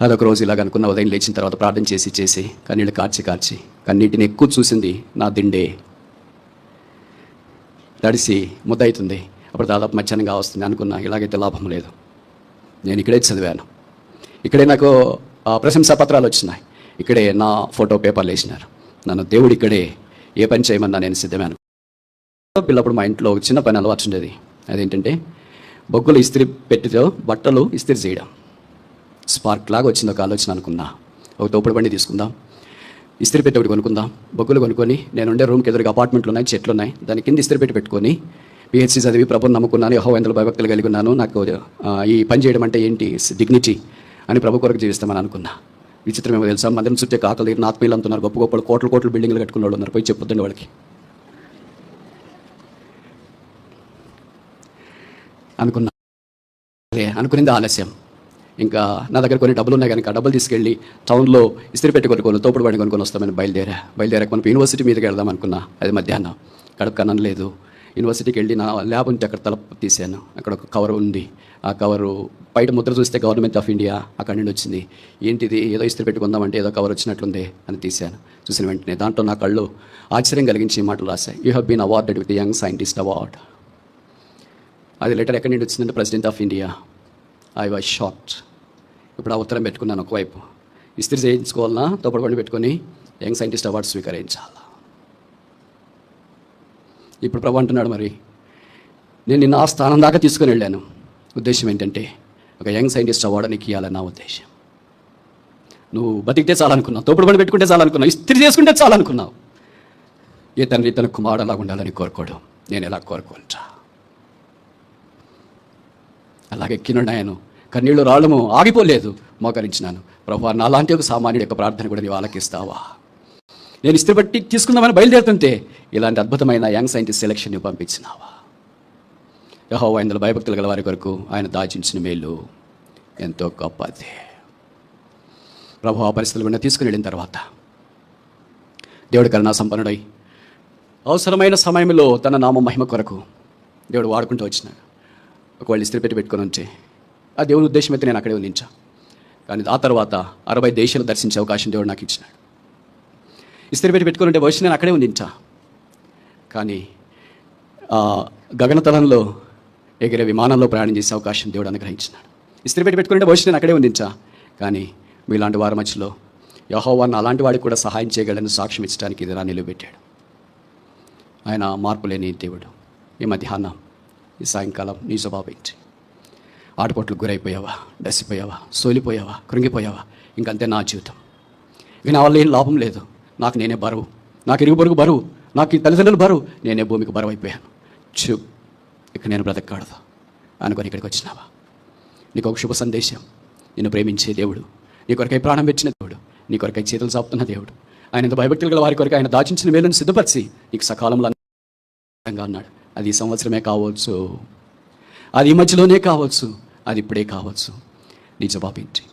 అదొక రోజు ఇలాగ అనుకున్న. ఉదయం లేచిన తర్వాత ప్రార్థన చేసి కన్నీళ్ళు కార్చి కన్నీటిని ఎక్కువ చూసింది నా దిండే. తడిసి ముద్ద అవుతుంది. అప్పుడు దాదాపు మధ్యాహ్నంగా వస్తుంది అనుకున్నా. ఇలాగైతే లాభం లేదు, నేను ఇక్కడే చదివాను, ఇక్కడే నాకు ప్రశంసా పత్రాలు వచ్చినాయి, ఇక్కడే నా ఫోటో పేపర్లు వేసినారు, నన్ను దేవుడు ఇక్కడే ఏ పని చేయమన్నా నేను సిద్ధమాను. పిల్లప్పుడు మా ఇంట్లో ఒక చిన్న పని అలవాటు ఉండేది. అదేంటంటే బొగ్గులు ఇస్త్రీ పెట్టితో బట్టలు ఇస్త్రీ చేయడం. స్పార్క్ లాగా వచ్చింది ఒక ఆలోచన. అనుకున్నా, ఒక తోపుడు బండి తీసుకుందాం, ఇస్త్రీ పెట్టి ఒకటి కొనుక్కుందాం, బొగ్గులు కొనుక్కొని, నేను ఉండే రూమ్కి ఎదురుగా అపార్ట్మెంట్లు ఉన్నాయి, చెట్లు ఉన్నాయి, దాని కింద ఇస్త్రీ పెట్టుకొని పిహెచ్సి చదివి ప్రభుని నమ్ముకున్నాను, యెహోవా యందు భయభక్తులు కలిగి ఉన్నాను, నాకు ఈ పని చేయడం అంటే ఏంటి డిగ్నిటీ అని ప్రభు కొరకు జీవిస్తామని అనుకున్నా. విచిత్రం ఏమో తెలుసా, మందిరం చుట్టే కాకలు ఆత్మీయులు అంటున్నారు, గొప్ప గొప్పలు కోట్ల బిల్డింగ్లు కట్టుకున్న వాళ్ళు ఉన్నారు, పోయి చెప్పొద్దండి వాళ్ళకి అనుకున్నా. అనుకునేది ఆలస్యం. ఇంకా నా దగ్గర కొన్ని డబ్బులు ఉన్నాయి కనుక డబ్బులు తీసుకెళ్ళి టౌన్లో ఇస్త్రీ పెట్టి కొనుక్కొని తోపుడు బండి కొనుక్కొని వస్తామని బయలుదేరాక మనం యూనివర్సిటీ మీదకి వెళ్దాం అనుకున్నా. అది మధ్యాహ్నం, కడుపు కన్నం లేదు. యూనివర్సిటీకి వెళ్ళి నా ల్యాబ్ ఉంటే అక్కడ తలుపు తీశాను. అక్కడ ఒక కవర్ ఉంది. ఆ కవరు బయట ముద్ర చూస్తే గవర్నమెంట్ ఆఫ్ ఇండియా అక్కడి నుండి వచ్చింది. ఏంటిది, ఏదో ఇస్త్రీ పెట్టుకుందామంటే ఏదో కవర్ వచ్చినట్లుంది అని తీశాను. చూసిన వెంటనే దాంట్లో నా కళ్ళు ఆశ్చర్యం కలిగించి మాటలు రాశాయి, you have been awarded with young scientist award. అది లెటర్ ఎక్కడి నుండి వచ్చిందంటే president of India. I was shocked. ఇప్పుడు ఆ ఉత్తరం పెట్టుకున్నాను. ఒకవైపు ఇస్త్రీ చేయించుకోవాలన్నా తోపుడు బండి పెట్టుకొని యంగ్ సైంటిస్ట్ అవార్డు స్వీకరించాలి. ఇప్పుడు ప్రభు అంటున్నాడు, మరి నేను నిన్న ఆ స్థానం దాకా తీసుకుని వెళ్ళాను. ఉద్దేశం ఏంటంటే ఒక యంగ్ సైంటిస్ట్ అవార్డు నీకు ఇవ్వాలని నా ఉద్దేశం. నువ్వు బతికితే చాలనుకున్నావు, తోపుడు బండి పెట్టుకుంటే చాలనుకున్నావు, ఇస్త్రీ చేసుకుంటే చాలనుకున్నావు. ఏ తండ్రి తన కుమారుడు అలా ఉండాలని కోరుకోడు, నేను ఎలా కోరుకుంటా. అలాగే ఎక్కినున్నాయను, కన్నీళ్ళు రాళ్ళము ఆగిపోలేదు, మోకరించినాను. ప్రభు, నాలాంటి ఒక సామాన్యుడి యొక్క ప్రార్థన కూడా నీవు ఆలకిస్తావా? నేను ఇస్త్రీ బట్టి తీసుకుందామని బయలుదేరుతుంటే ఇలాంటి అద్భుతమైన యంగ్ సైంటిస్ట్ సెలక్షన్ నీవు పంపించినావా? యెహోవా యందు భయభక్తులు గల వారి కొరకు ఆయన దాచించిన మేలు ఎంతో గొప్పది. ప్రభు ఆ పరిస్థితులు గుండా తీసుకుని వెళ్ళిన తర్వాత దేవుడి కరుణా సంపన్నుడై అవసరమైన సమయంలో తన నామ మహిమ కొరకు దేవుడు వాడుకుంటూ వచ్చినాడు. ఒకవేళ ఇస్త్రీ పెట్టుకొని ఉంటే ఆ దేవుని ఉద్దేశం అయితే నేను అక్కడే ఉందించా. కానీ ఆ తర్వాత 60 దేశాలు దర్శించే అవకాశం దేవుడు నాకు ఇచ్చినాడు. ఇస్త్రీ పెట్టుకొని ఉంటే భవిష్యత్తు నేను అక్కడే ఉందించా. కానీ గగనతలంలో ఎగిరే విమానంలో ప్రయాణం చేసే అవకాశం దేవుడు అనుగ్రహించినాడు. ఇస్త్రీ పెట్టుకొని ఉంటే భవిష్యత్తు నేను అక్కడే ఉందించా. కానీ మీలాంటి వారి మధ్యలో యెహోవా అలాంటి వాడికి కూడా సహాయం చేయగలని సాక్ష్యం ఇచ్చడానికి ఇది నిలబెట్టాడు. ఆయన మార్పు లేని దేవుడు. ఈ మధ్యాహ్నం, ఈ సాయంకాలం నీ స్వభావం ఏంటి? ఆటపోట్లు గురైపోయావా, డసిపోయావా, సోలిపోయావా, కృంగిపోయావా? ఇంకంతే నా జీవితం, ఇక నా వల్ల ఏం లాభం లేదు, నాకు నేనే బరువు, నాకు ఇరుగు పొరుగు బరువు, నాకు ఈ తల్లిదండ్రులు బరువు, నేనే భూమికి బరువు అయిపోయాను, ఇక నేను బ్రతకూడదు అనుకొని ఇక్కడికి వచ్చినావా? నీకు ఒక శుభ సందేశం. నిన్ను ప్రేమించే దేవుడు, నీ కొరకై ప్రాణం పెట్టిన దేవుడు, నీ కొరకై చేతులు చాపుతున్న దేవుడు, ఆయన ఎంత భయభక్తులు గల వారి కొరకు ఆయన దాచించిన మేలును సిద్ధపరిచి నీకు సకాలంలో అన్నాడు. అది ఈ సంవత్సరమే కావచ్చు, అది ఈ మధ్యలోనే కావచ్చు, అది ఇప్పుడే కావచ్చు. నీ జవాబు ఏంటి?